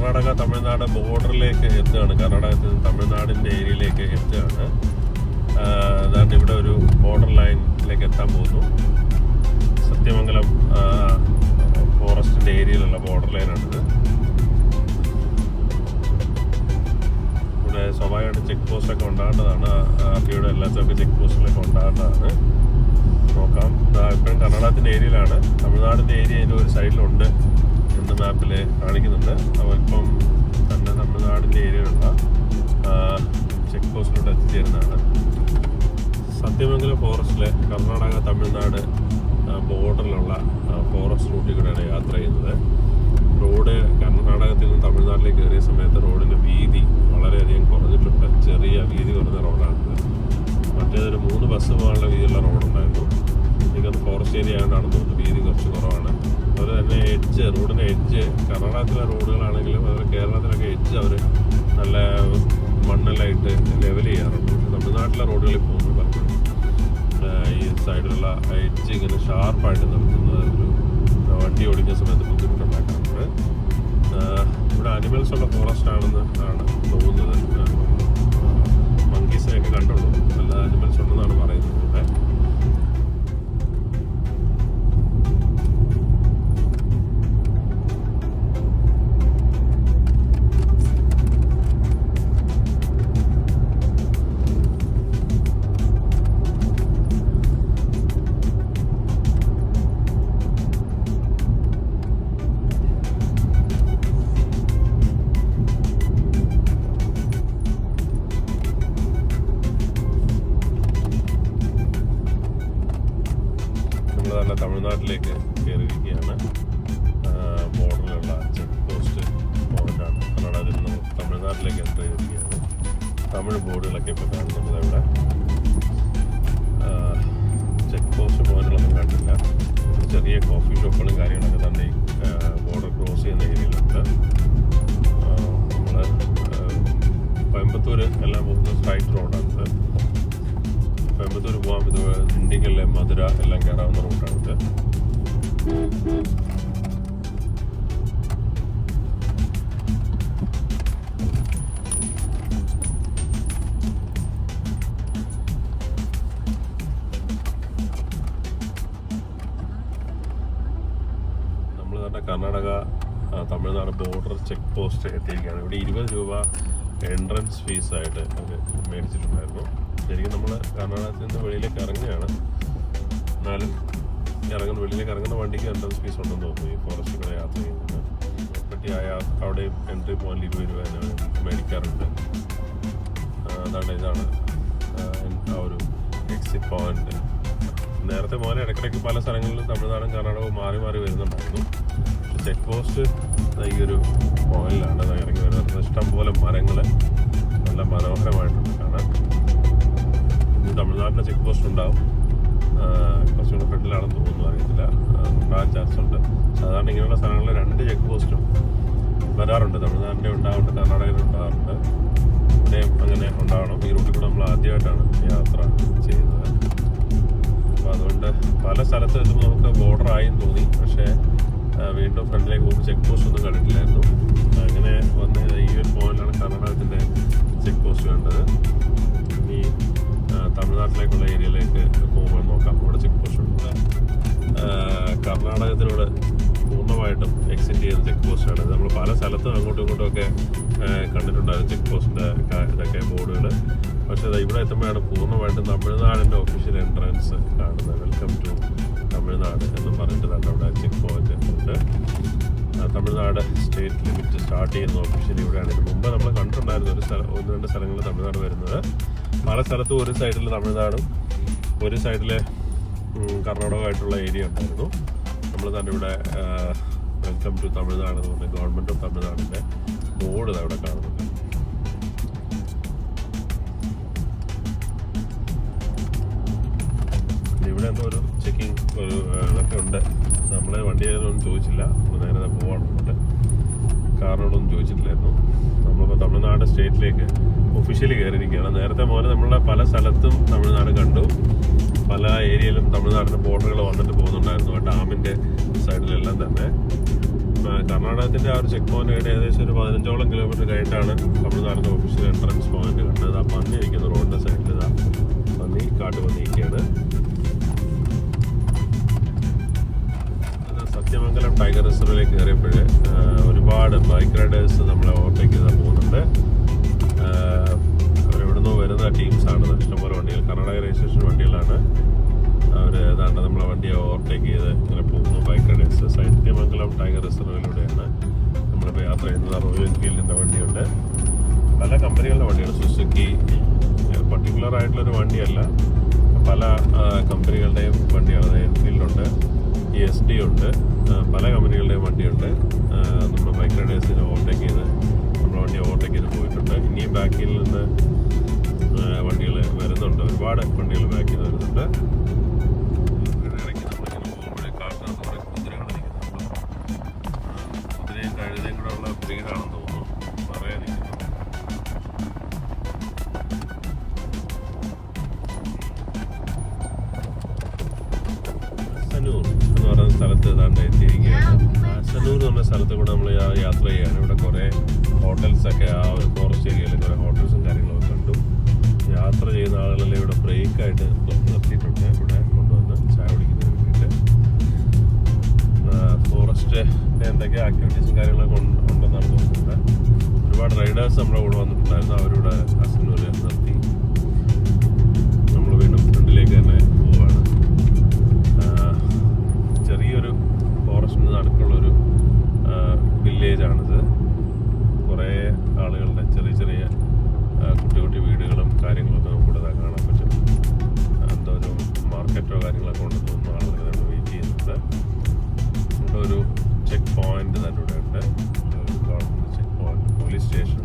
കർണാടക തമിഴ്നാട് ബോർഡറിലേക്ക് എത്തുകയാണ്. കർണാടകത്തിൽ നിന്ന് തമിഴ്നാടിൻ്റെ ഏരിയയിലേക്ക് എത്തുകയാണ്. അതാണ്ട് ഇവിടെ ഒരു ബോർഡർ ലൈനിലേക്ക് എത്താൻ പോകുന്നു. സത്യമംഗലം ഫോറസ്റ്റിൻ്റെ ഏരിയയിലുള്ള ബോർഡർ ലൈനാണിത്. ഇവിടെ സ്വാഭാവികമായിട്ട് ചെക്ക് പോസ്റ്റൊക്കെ ഉണ്ടാകേണ്ടതാണ്. ആർട്ടിയുടെ എല്ലാത്തൊക്കെ ചെക്ക് പോസ്റ്റിലൊക്കെ ഉണ്ടാകേണ്ടതാണ്. നോക്കാം. ഇപ്പോഴും കർണാടകത്തിൻ്റെ ഏരിയയിലാണ്. തമിഴ്നാടിൻ്റെ ഏരിയ അതിൻ്റെ ഒരു സൈഡിലുണ്ട് എന്ന് മാപ്പിൽ കാണിക്കുന്നുണ്ട്. അപ്പോൾ ഇപ്പം തന്നെ തമിഴ്നാടിൻ്റെ ഏരിയയിലുള്ള ചെക്ക് പോസ്റ്റിലോട്ട് എത്തിച്ചേരുന്നതാണ്. സത്യമംഗലം ഫോറസ്റ്റിലെ കർണാടക തമിഴ്നാട് ബോർഡറിലുള്ള ഫോറസ്റ്റ് റൂട്ടിൽ കൂടെയാണ് യാത്ര ചെയ്യുന്നത്. റോഡ് കർണാടകത്തിൽ നിന്ന് തമിഴ്നാട്ടിലേക്ക് കയറിയ സമയത്ത് റോഡിൻ്റെ വീതി വളരെയധികം കുറഞ്ഞിട്ടുണ്ട്. ചെറിയ വീതി കുറഞ്ഞ റോഡാണിത്. മറ്റേതൊരു 3 ബസ് പോകാനുള്ള വീതിയുള്ള റോഡുണ്ടായിരുന്നു. എനിക്കത് ഫോറസ്റ്റ് ഏരിയ ആയതുകൊണ്ടാണെന്ന് തോന്നുന്നു വീതി കുറച്ച് കുറവാണ്. അതുപോലെ തന്നെ റോഡിൻ്റെ എഡ്ജ് കർണാടകത്തിലെ റോഡുകളാണെങ്കിലും അതുപോലെ കേരളത്തിലൊക്കെ എഡ്ജ് അവർ നല്ല മണ്ണെല്ലായിട്ട് ലെവൽ ചെയ്യാറുണ്ട്. പക്ഷേ തമിഴ്നാട്ടിലെ റോഡുകളിൽ പോകുന്നത് പലപ്പോഴും ഈ സൈഡിലുള്ള എഡ്ജ് ഇങ്ങനെ ഷാർപ്പായിട്ട് നിർത്തുന്നത് ഒരു വണ്ടി ഓടിക്കുന്ന സമയത്ത് ബുദ്ധിമുട്ടുണ്ടാക്കാറുണ്ട്. ഇവിടെ അനിമൽസ് ഉള്ള ഫോറസ്റ്റ് ആണെന്ന് ആണ് തോന്നുന്നത്. മങ്കീസിനെയൊക്കെ കണ്ടുള്ളൂ, നല്ല അനിമൽസ് ഉണ്ടെന്നാണ് പറയുന്നത്. ഇവിടെ തമിഴ്നാട്ടിലേക്ക് കയറിയിരിക്കുകയാണ്. ബോർഡറിലുള്ള ചെക്ക് പോസ്റ്റ് പോയിന്റാണ്. കർണാടകത്തിൽ നിന്ന് തമിഴ്നാട്ടിലേക്ക് എൻ്റർ ചെയ്തിരിക്കുകയാണ്. തമിഴ് ബോർഡുകളൊക്കെ ഇപ്പോൾ കാണുന്നത് ഇവിടെ. ചെക്ക് പോസ്റ്റ് പോയിന്റുകളൊന്നും കണ്ടില്ല. ചെറിയ കോഫി ഷോപ്പുകളും കാര്യങ്ങളൊക്കെ തന്നെ ബോർഡർ ക്രോസ് ചെയ്യുന്ന ഏരിയയിലുണ്ട്. നമ്മൾ കോയമ്പത്തൂർ എല്ലാം പോകുന്ന സ്ട്രൈറ്റ് റോഡാണിത്. കോയമ്പത്തൂർ പോകാം. ഇത് ദിണ്ടിഗൽ, മധുര എല്ലാം കയറാവുന്ന റൂട്ടാണിത്. നമ്മൾ തന്നെ Karnataka Tamil Nadu border check post എത്തിയിരിക്കുകയാണ്. ഇവിടെ 20 രൂപ എൻട്രൻസ് ഫീസായിട്ട് അവർ മേടിച്ചിട്ടുണ്ടായിരുന്നു. ശരിക്കും നമ്മൾ കർണാടകത്തിൽ നിന്ന് വെളിയിലേക്ക് ഇറങ്ങുകയാണ്. എന്നാലും വെളിയിലേക്ക് ഇറങ്ങുന്ന വണ്ടിക്ക് എൻട്രൻസ് ഫീസ് ഉണ്ടെന്ന് തോന്നുന്നു ഈ ഫോറസ്റ്റ് കൂടെ യാത്ര ചെയ്യുന്നത്. പറ്റിയായ അവിടെയും എൻട്രി പോയിന്റ് 20 രൂപ മേടിക്കാറുണ്ട്. ഇതാണ് ആ ഒരു എക്സിറ്റ് പോയിന്റ്. നേരത്തെ പോലെ ഇടയ്ക്കിടയ്ക്ക് പല സ്ഥലങ്ങളിലും തമിഴ്നാടും കർണാടകവും മാറി വരുന്നുണ്ടായിരുന്നു. പക്ഷെ ചെക്ക് പോസ്റ്റ് ഈ ഒരു പോയിന്റിലാണ് ഇറങ്ങി വരുന്നത്. ഇഷ്ടംപോലെ മരങ്ങൾ നല്ല മനോഹരമായിട്ടുണ്ട് കാണാൻ. തമിഴ്നാട്ടിലെ ചെക്ക് പോസ്റ്റ് ഉണ്ടാവും. കുറച്ചുകൂടെ ഫ്രണ്ടിലാണെന്ന് തോന്നുന്നു, അറിയത്തില്ല. ഉണ്ടാകാൻ ചാൻസ് ഉണ്ട്. സാധാരണ ഇങ്ങനെയുള്ള സ്ഥലങ്ങളിൽ 2 ചെക്ക് പോസ്റ്റും വരാറുണ്ട്. തമിഴ്നാടിൻ്റെ ഉണ്ടാവുന്നുണ്ട്, കർണാടകയിൽ ഉണ്ടാകാറുണ്ട്. ഇവിടെയും അങ്ങനെ ഉണ്ടാവണം. ഈ റൂട്ടിൽ കൂടെ നമ്മൾ ആദ്യമായിട്ടാണ് യാത്ര ചെയ്യുന്നത്. അപ്പോൾ അതുകൊണ്ട് പല സ്ഥലത്ത് എത്തുമ്പോൾ നമുക്ക് ബോർഡറായും തോന്നി. പക്ഷേ വീണ്ടും ഫ്രണ്ടിലേക്ക് പോകുമ്പോൾ ചെക്ക് പോസ്റ്റ് ഒന്നും കണ്ടിട്ടില്ലായിരുന്നു. അങ്ങനെ വന്ന് ഈ ഒരു പോയിന്റിലാണ് കർണാടകത്തിൻ്റെ ചെക്ക് പോസ്റ്റ് കണ്ടത്. ഈ തമിഴ്നാട്ടിലേക്കുള്ള ഏരിയയിലേക്ക് പോകുമ്പോൾ നോക്കാം. ഇവിടെ ചെക്ക് പോസ്റ്റ് ഉണ്ട്. കർണാടകത്തിലൂടെ പൂർണ്ണമായിട്ടും എക്സിറ്റ് ചെയ്യുന്ന ചെക്ക് പോസ്റ്റാണ്. നമ്മൾ പല സ്ഥലത്തും അങ്ങോട്ടും ഇങ്ങോട്ടും ഒക്കെ കണ്ടിട്ടുണ്ടായിരുന്നു ചെക്ക് പോസ്റ്റിൻ്റെ ഇതൊക്കെ ബോർഡുകൾ. പക്ഷേ ഇവിടെ എത്തുമ്പോഴാണ് പൂർണ്ണമായിട്ടും തമിഴ്നാടിൻ്റെ ഒഫീഷ്യൽ എൻട്രൻസ് കാണുന്നത്. വെൽക്കം ടു തമിഴ്നാട് എന്ന് പറഞ്ഞിട്ട് തന്നെ അവിടെ ചെക്ക് പോയിന്റ് ഉണ്ട്. തമിഴ്നാട് സ്റ്റേറ്റ് ലിമിറ്റ് സ്റ്റാർട്ട് ചെയ്യുന്ന ഒഫീഷ്യലി ഇവിടെയാണ്. ഇതിന് മുമ്പ് നമ്മൾ കണ്ടിട്ടുണ്ടായിരുന്നു 1-2 സ്ഥലങ്ങളിൽ തമിഴ്നാട് വരുന്നത്. പല സ്ഥലത്തും ഒരു സൈഡിൽ തമിഴ്നാടും ഒരു സൈഡിൽ കർണാടകമായിട്ടുള്ള ഏരിയ ഉണ്ടായിരുന്നു. നമ്മൾ തന്നെ ഇവിടെ വെൽക്കം ടു തമിഴ്നാട് എന്ന് പറഞ്ഞ ഗവൺമെൻറ് ഓഫ് തമിഴ്നാടിൻ്റെ ബോർഡ് അവിടെ കാണുന്നുണ്ട്. ഇവിടെ എന്തോ ഒരു ചെക്കിങ് ഇതൊക്കെ ഉണ്ട്. നമ്മളെ വണ്ടി ആയതൊന്നും ചോദിച്ചില്ല. നേരെ പോകാനുണ്ട്. കാറിനോടൊന്നും ചോദിച്ചിട്ടില്ലായിരുന്നു. നമ്മളിപ്പോൾ തമിഴ്നാട് സ്റ്റേറ്റിലേക്ക് ഒഫീഷ്യലി കയറിയിരിക്കുകയാണ്. നേരത്തെ പോലെ നമ്മളെ പല സ്ഥലത്തും തമിഴ്നാട് കണ്ടു. പല ഏരിയയിലും തമിഴ്നാടിൻ്റെ ബോർഡറുകൾ വന്നിട്ട് പോകുന്നുണ്ടായിരുന്നു. ഡാമിൻ്റെ സൈഡിലെല്ലാം തന്നെ കർണാടകത്തിൻ്റെ ആ ഒരു ചെക്ക് പോയിന്റ് കഴിഞ്ഞ് ഏകദേശം ഒരു 15ഓളം കിലോമീറ്റർ കഴിഞ്ഞിട്ടാണ് തമിഴ്നാടിൻ്റെ ഒഫീഷ്യൽ എൻട്രൻസ് പോയിന്റ് കണ്ടത്. ആ പന്നി ഇരിക്കുന്നു റോഡിൻ്റെ സൈഡിൽ. ഇതാ പന്നി കാട്ടുപന്നിയൊക്കെയാണ്. സത്യമംഗലം ടൈഗർ റിസർവിലേക്ക് കയറിയപ്പോൾ ഒരുപാട് ബൈക്ക് റൈഡേഴ്സ് നമ്മളെ ഓവർടേക്ക് ചെയ്താൽ പോകുന്നുണ്ട്. അവരെവിടുന്ന് വരുന്ന ടീംസാണ്. ഇഷ്ടംപോലെ വണ്ടികൾ, കർണാടക രജിസ്ട്രേഷൻ വണ്ടികളാണ്. അവർ ഏതാണ്ട് നമ്മളെ വണ്ടിയെ ഓവർടേക്ക് ചെയ്ത് ഇങ്ങനെ പോകുന്നു ബൈക്ക് റൈഡേഴ്സ്. സത്യമംഗലം ടൈഗർ റിസർവിലൂടെയാണ് നമ്മളിപ്പോൾ യാത്ര ചെയ്യുന്നത്. റോയൽ എൻഫീൽഡിൻ്റെ വണ്ടിയുണ്ട്, പല കമ്പനികളുടെ വണ്ടിയാണ്. സുസുക്കി പർട്ടിക്കുലർ ആയിട്ടുള്ളൊരു വണ്ടിയല്ല, പല കമ്പനികളുടെയും വണ്ടിയാണ്. എൻഫീൽഡുണ്ട്, ESD ഉണ്ട്, പല കമ്പനികളുടെയും വണ്ടിയുണ്ട്. നമ്മൾ ബൈക്ക് റൈഡേഴ്സിനെ ഓവർടേക്ക് ചെയ്ത് നമ്മുടെ വണ്ടി ഓവർടേക്ക് ചെയ്ത് പോയിട്ടുണ്ട്. ഇനിയും ബാക്കിൽ നിന്ന് വണ്ടികൾ വരുന്നുണ്ട്, ഒരുപാട് വണ്ടികൾ ബാക്കിൽ നിന്ന് വരുന്നുണ്ട്. ഇടയ്ക്ക് നമ്മളിങ്ങനെ പോകുമ്പോഴേ കാട്ടിനകത്ത് കുറേ കുതിരകൾ നിൽക്കുന്നുണ്ട്. കുതിരയും കഴുതയും കൂടെ ഉള്ള ബ്രീഡാണെന്ന് തോന്നുന്നു, നിറയെ നിൽക്കുന്നു. അസനൂർ എന്ന് പറയുന്ന സ്ഥലത്ത് ഏതാണ്ട് എത്തിയിരിക്കുകയാണ്. അസനൂർ എന്ന് പറഞ്ഞ സ്ഥലത്ത് കൂടെ നമ്മൾ യാത്ര ചെയ്യാണ്. ഇവിടെ കുറേ ഹോട്ടൽസൊക്കെ, ആ ഒരു ഫോറസ്റ്റ് ഏരിയയിൽ കുറേ ഹോട്ടൽസും കാര്യങ്ങളൊക്കെ കണ്ടു. യാത്ര ചെയ്യുന്ന ആളുകളെല്ലാം ഇവിടെ ബ്രേക്കായിട്ട് നിർത്തിയിട്ടുണ്ട്, ഇവിടെ കൊണ്ടുവന്ന് ചായ കുടിക്കുന്നതിന് വേണ്ടിയിട്ട്. ഫോറസ്റ്റ് എന്തൊക്കെ ആക്ടിവിറ്റീസും കാര്യങ്ങളൊക്കെ ഉണ്ടെന്നാണ് തോന്നുന്നത്. ഒരുപാട് റൈഡേഴ്സ് നമ്മുടെ കൂടെ വന്നിട്ടുണ്ടായിരുന്നു. അവരിവിടെ അസനൂർ നിർത്തി. നമ്മൾ വീണ്ടും ഫ്രണ്ടിലേക്ക് തന്നെ പോവുകയാണ്. ചെറിയൊരു ഫോറസ്റ്റിന് നടുക്കുള്ളൊരു വില്ലേജാണിത്. കുറേ ആളുകളുടെ ചെറിയ ചെറിയ കുട്ടി കുട്ടി വീടുകളും കാര്യങ്ങളൊക്കെ നമുക്ക് ഇവിടെ കാണാൻ പറ്റും. എന്തോ ഒരു മാർക്കറ്റോ കാര്യങ്ങളൊക്കെ കൊണ്ട് തോന്നുന്ന ആളുകൾ ഇവിടെ വെയിറ്റ് ചെയ്യുന്നുണ്ട്. ഇവിടെ ഒരു ചെക്ക് പോയിന്റ് തന്നെ ഇവിടെ ഉണ്ട്, government check point. Police station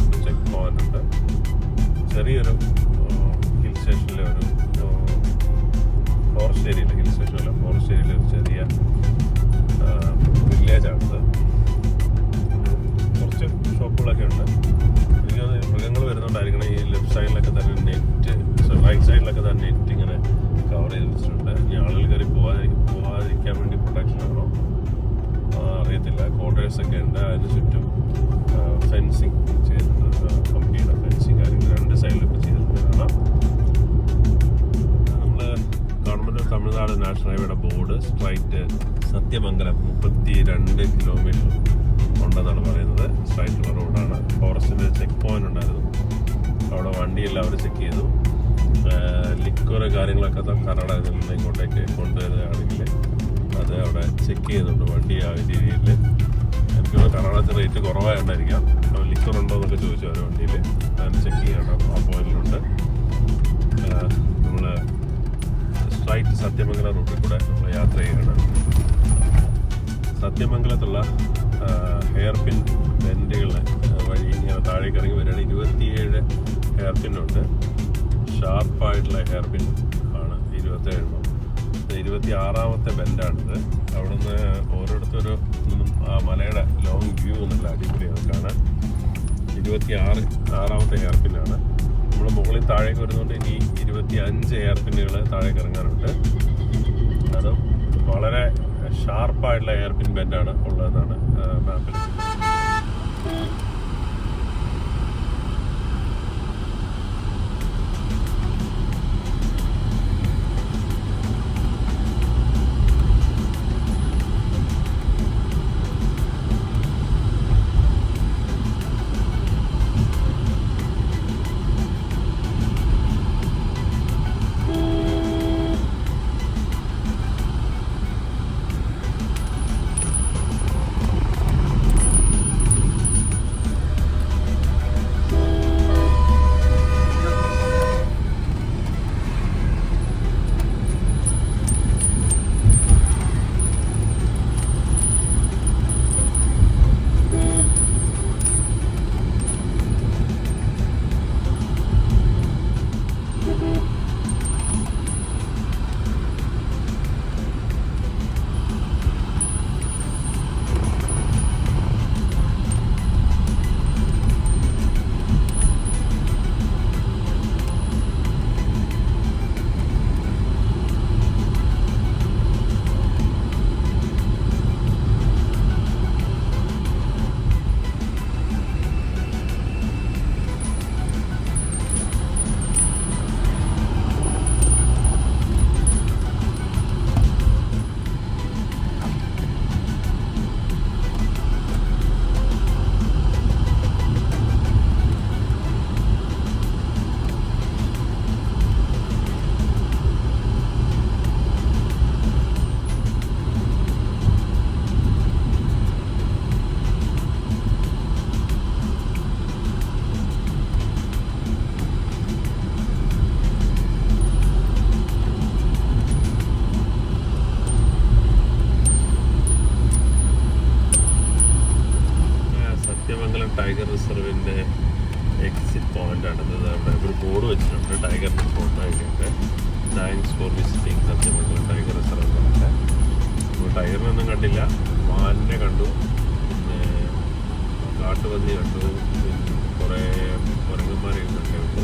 ഉണ്ട്, ചെക്ക് പോയിന്റ് ഉണ്ട്. ചെറിയൊരു ഹിൽ സ്റ്റേഷനിലെ ഒരു ഫോറസ്റ്റ് ഏരിയയിൽ, ഹിൽ സ്റ്റേഷനല്ല ഫോറസ്റ്റ് ഏരിയയിലെ ഒരു ചെറിയ വില്ലേജാണിത്. കുറച്ച് ഷോപ്പുകളൊക്കെ ഉണ്ട്. എനിക്ക് മൃഗങ്ങൾ വരുന്നുണ്ടായിരിക്കണം. ഈ ലെഫ്റ്റ് സൈഡിലൊക്കെ തന്നെ നെറ്റ്, റൈറ്റ് സൈഡിലൊക്കെ തന്നെ നെറ്റ് ഇങ്ങനെ കവർ ചെയ്ത് വെച്ചിട്ടുണ്ട്. ഇനി ആളുകൾ കയറി പോവാതിരിക്കാൻ വേണ്ടി പ്രൊട്ടക്ഷൻ ആണോ അറിയത്തില്ല. ക്വാർട്ടേഴ്സൊക്കെ ഉണ്ട്, അതിന് ചുറ്റും ഫെൻസിങ് ചെയ്തിട്ടുണ്ട്. കമ്പനിയുടെ ഫെൻസിങ് കാര്യങ്ങൾ രണ്ട് സൈഡിലൊക്കെ ചെയ്തിട്ടുണ്ട് കാണാം. ഗവൺമെൻറ് ഓഫ് തമിഴ്നാട് നാഷണൽ ഹൈവേയുടെ ബോർഡ് സ്ട്രൈറ്റ് സത്യമംഗലം 32 കിലോമീറ്റർ ഉണ്ടെന്നാണ് പറയുന്നത്. സ്ട്രൈറ്റുള്ള റോഡാണ്. ഫോറസ്റ്റിൻ്റെ ചെക്ക് പോയിന്റ് ഉണ്ടായിരുന്നു, അവിടെ വണ്ടിയെല്ലാം അവർ ചെക്ക് ചെയ്തു. ലിക്വർ കാര്യങ്ങളൊക്കെ കർണാടകത്തിൽ നിന്ന് ഇങ്ങോട്ടേക്ക് കൊണ്ടുവരികയാണെങ്കിൽ അത് അവിടെ ചെക്ക് ചെയ്യുന്നുണ്ട് വണ്ടി. ആ രീതിയിൽ എനിക്കൊന്ന് കർണാടകത്തിൽ റേറ്റ് കുറവായിട്ടുണ്ടായിരിക്കാം. ലിക്വർ ഉണ്ടോ എന്നൊക്കെ ചോദിച്ചു അവർ വണ്ടിയിൽ. അതിന് ചെക്ക് ചെയ്യണം. ആ പോയിന്റിലുണ്ട്. നമ്മൾ സ്ട്രൈറ്റ് സത്യമംഗലം റൂട്ടിൽ കൂടെ നമ്മൾ യാത്ര ചെയ്യുകയാണ്. സത്യമംഗലത്തുള്ള ഹെയർ പിൻ ബെൻഡുകൾ വഴി ഇങ്ങനെ താഴേക്ക് ഇറങ്ങി വരികയാണ്. 27 ഹെയർ പിന്നുണ്ട്. ഷാർപ്പായിട്ടുള്ള ഹെയർ പിൻ ആണ് 27. 26ാമത്തെ ബെൻഡാണിത്. അവിടെ നിന്ന് ഓരോരുത്തരും ആ മലയുടെ ലോങ് വ്യൂ എന്നുള്ള അടിപൊളിയാണ് കാണാൻ. 26ാമത്തെ ഹെയർ പിന്നാണ്. നമ്മൾ മുകളിൽ താഴേക്ക് വരുന്നതുകൊണ്ട് ഇനി 25 ഹെയർ പിന്നുകൾ താഴേക്ക് ഇറങ്ങാനുണ്ട്. അതും വളരെ ഷാർപ്പായിട്ടുള്ള ഹെയർ പിൻ ബെൻഡാണ് ഉള്ളതെന്നാണ് മാപ്പിൽ. റിസർവിൻ്റെ എക്സിറ്റ് പോയിന്റ് ആണ് ഇത്. അവിടെ ഒരു ബോർഡ് വെച്ചിട്ടുണ്ട് ടൈഗറിൻ്റെ ഫോട്ടോ ആയിട്ടൊക്കെ. Thanks for visiting Sathyamangalam tiger reserve എന്നൊക്കെ. അപ്പോൾ ടൈഗറിനൊന്നും കണ്ടില്ല, മാനിനെ കണ്ടു, പിന്നെ കാട്ടുപന്നി കണ്ടു, പിന്നെ കുറേ കുരങ്ങന്മാരെയൊക്കെ കണ്ടു.